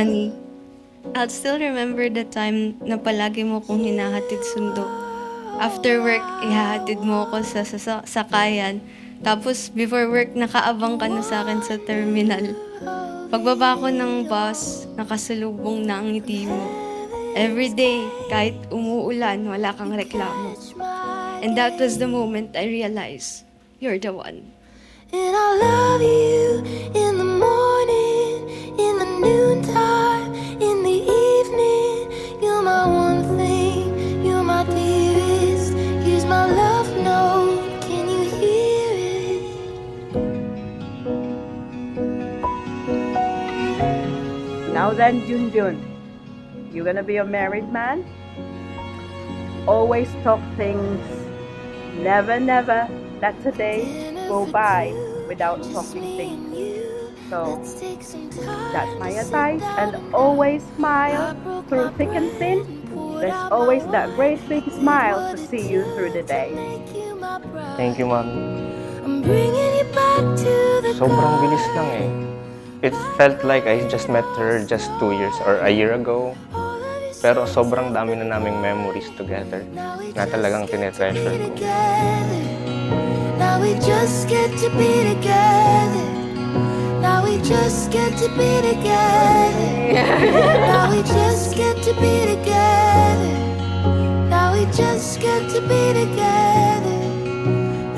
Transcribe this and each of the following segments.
Sunny, I'll still remember the time na palagi mo kong hinahatid sundo. After work, ihahatid mo ako sa sakayan. Tapos before work, nakaabang ka na sa akin sa terminal. Pagbaba ko ng bus, nakasalubong na ang ngiti mo. Everyday, kahit umuulan, wala kang reklamo. And that was the moment I realized, you're the one. And I love you in the morning, in the noontime, in the evening. You're my one thing, you're my dearest. Here's my love note, can you hear it? Now then, Junjun, you gonna be a married man? Always talk things. Never let a day go by without talking things. So that's my advice. And always smile through thick and thin. There's always that great big smile to see you through the day. Thank you, Mami. I'm bringing you back to the Sobrang bilis lang eh. It felt like I just met her just 2 years or a year ago. Pero sobrang dami na naming memories together na talagang tinetreasure ko. Now we just get to be together. Now we just get to be together. Now we just get to be together. Now we just get to be together.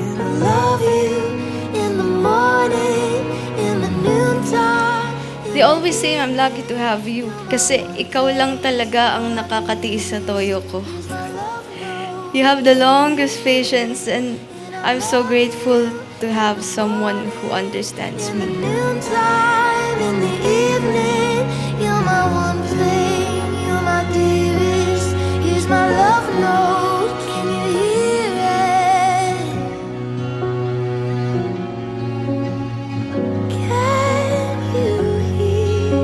And I love you in the morning, in the noontime. They always say I'm lucky to have you kasi ikaw lang talaga ang nakakatiis sa toyo ko. You have the longest patience and I'm so grateful to have someone who understands In the me. noontime, in the evening, you're my one thing, you're my dearest. Here's my love note, can you hear it? Can you hear?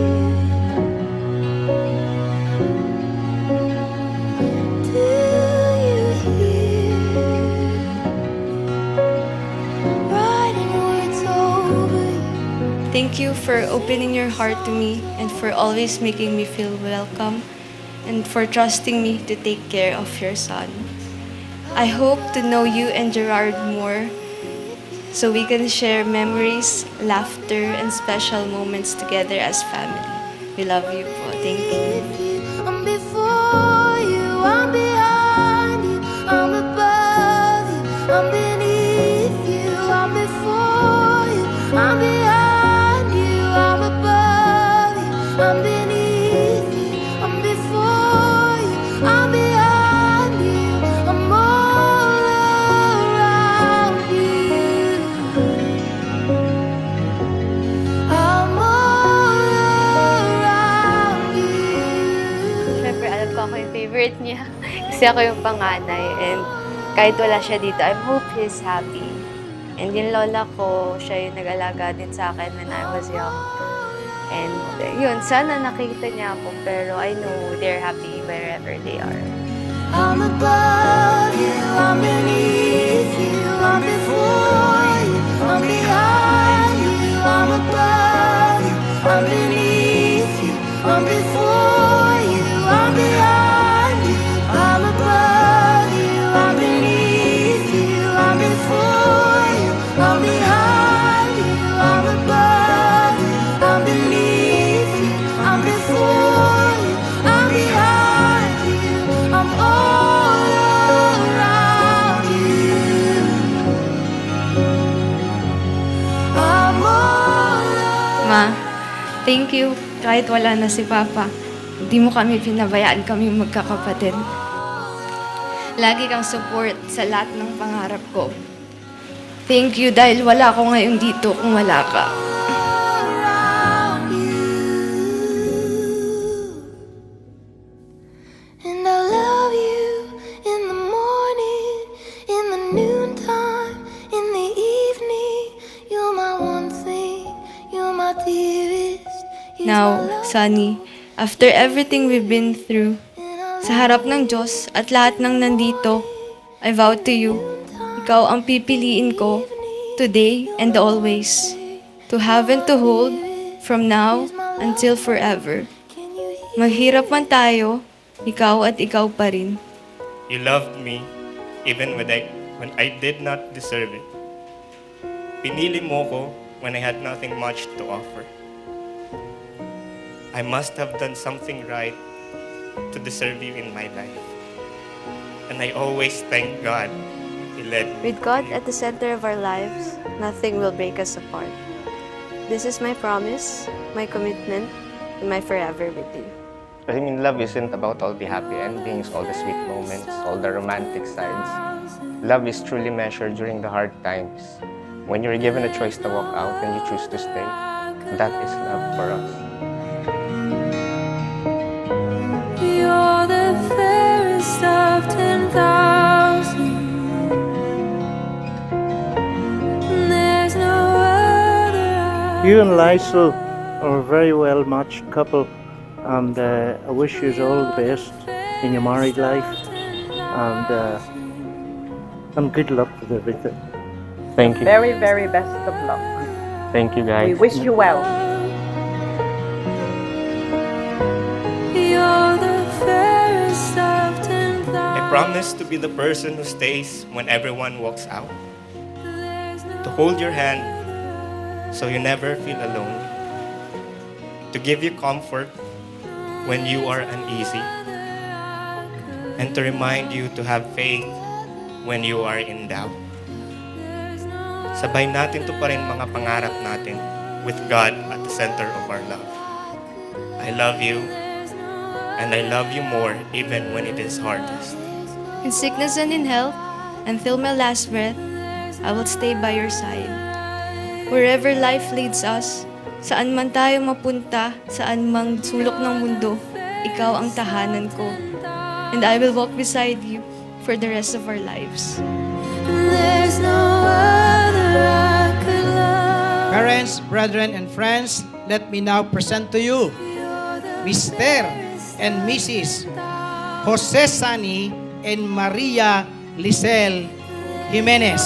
Do you hear? Writing words over you. Thank you for opening your heart to me and for always making me feel welcome and for trusting me to take care of your son. I hope to know you and Gerard more so we can share memories, laughter, and special moments together as family. We love you po. Thank you. I'm before you, I'm behind you, I'm above you, I'm beneath you, I'm before you, I'm behind you, I'm above you, I'm beneath you, I'm before you, I'm behind you, I'm all around you. I'm all around you. Siyempre, alam ko ako yung favorite niya. Kasi ako yung panganay. And kahit wala siya dito, I hope he's happy. And yung lola ko, siya yung nag-alaga din sa akin when I was young. And yun, sana nakita niya ako. Pero I know they're happy wherever they are. I'm above you, I'm beneath you, I'm before you, I'm behind you, I'm above you, I'm beneath you, I'm before you, I'm behind you, I'm above you, I'm beneath you, I'm before you, I'm behind you, I'm above you, I'm beneath you, I'm before you, I'm behind you, I'm all around you. I'm all Ma, thank you. Kahit wala na si Papa, hindi mo kami pinabayaan kami magkakapatid. Lagi kang support sa lahat ng pangarap ko. Thank you dahil wala ako ngayon dito kung wala ka. around you. And I love you in the morning, in the noontime, in the evening. You're my one thing, you're my dearest. Here's my Now, love Sunny, after everything we've been through, and I sa harap ng Diyos at lahat ng nandito, I vow to you, ikaw ang pipiliin ko today and always, to have and to hold from now until forever. Mahirap man tayo, ikaw at ikaw pa rin. You loved me even when I did not deserve it. Pinili mo ko when I had nothing much to offer. I must have done something right to deserve you in my life. And I always thank God He led me. With God at the center of our lives, nothing will break us apart. This is my promise, my commitment, and my forever with you. I mean, love isn't about all the happy endings, all the sweet moments, all the romantic sides. Love is truly measured during the hard times. When you're given a choice to walk out and you choose to stay, that is love for us. You're the fairest of 10,000. There's no other. You and Lysel are a very well matched couple, and I wish you all the best in your married life, and good luck with everything. Thank you. Very, very best of luck. Thank you, guys. We wish you well. You're the fairest of 10,000. I promise to be the person who stays when everyone walks out. To hold your hand so you never feel alone. To give you comfort when you are uneasy. And to remind you to have faith when you are in doubt. Sabay natin to pa rin mga pangarap natin with God at the center of our love. I love you, and I love you more even when it is hardest. In sickness and in health, until my last breath, I will stay by your side. Wherever life leads us, saan man tayo mapunta, saan mang sulok ng mundo, ikaw ang tahanan ko. And I will walk beside you for the rest of our lives. There's no other I could love. Parents, brethren, and friends, let me now present to you Mr. and Mrs. Jose Sani and Maria Lisel Jimenez.